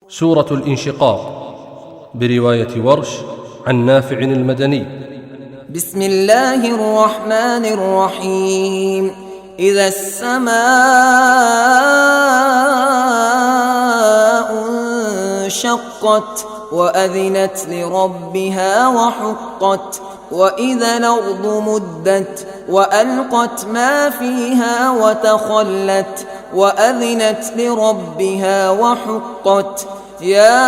سورة الانشقاق برواية ورش عن نافع المدني. بسم الله الرحمن الرحيم. إذا السماء انشقت وأذنت لربها وحقت، وإذا الأرض مدت وألقت ما فيها وتخلت وأذنت لربها وحقت. يا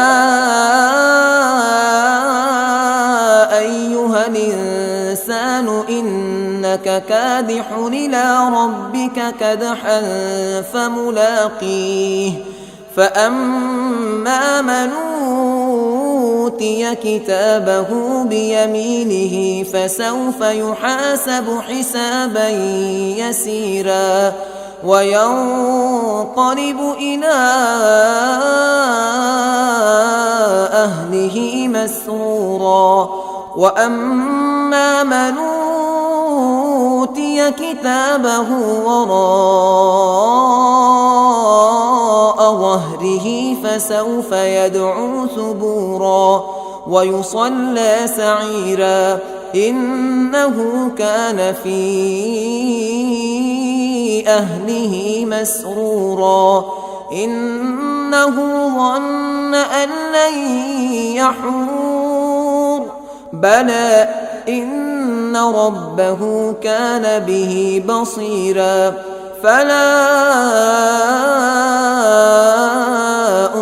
أيها الإنسان إنك كادح إلى ربك كدحا فملاقيه. فأما من أوتي كتابه بيمينه فسوف يحاسب حسابا يسيرا وينقلب إلى أهله مسرورا. وأما من أوتي كتابه وراء ظهره فسوف يدعو ثبورا ويصلى سعيرا إنه كان في أهله مسرورا. إنه ظن أن لن يحور بلى إن ربه كان به بصيرا. فلا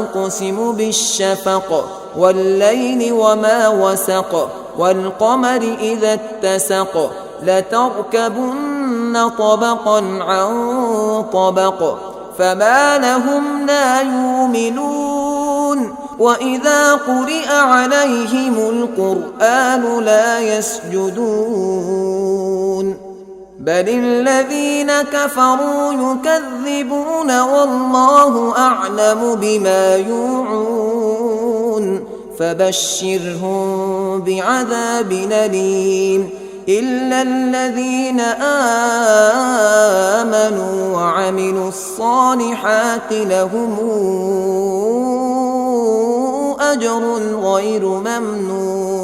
أقسم بالشفق والليل وما وسق والقمر إذا اتسق لتركبن طبقا عن طبق فما لهم لا يؤمنون. وإذا قرئ عليهم القرآن لا يسجدون بل الذين كفروا يكذبون والله أعلم بما يوعون. فبشرهم بعذاب أليم إلا الذين آمنوا وعملوا الصالحات لهم أجر غير ممنون.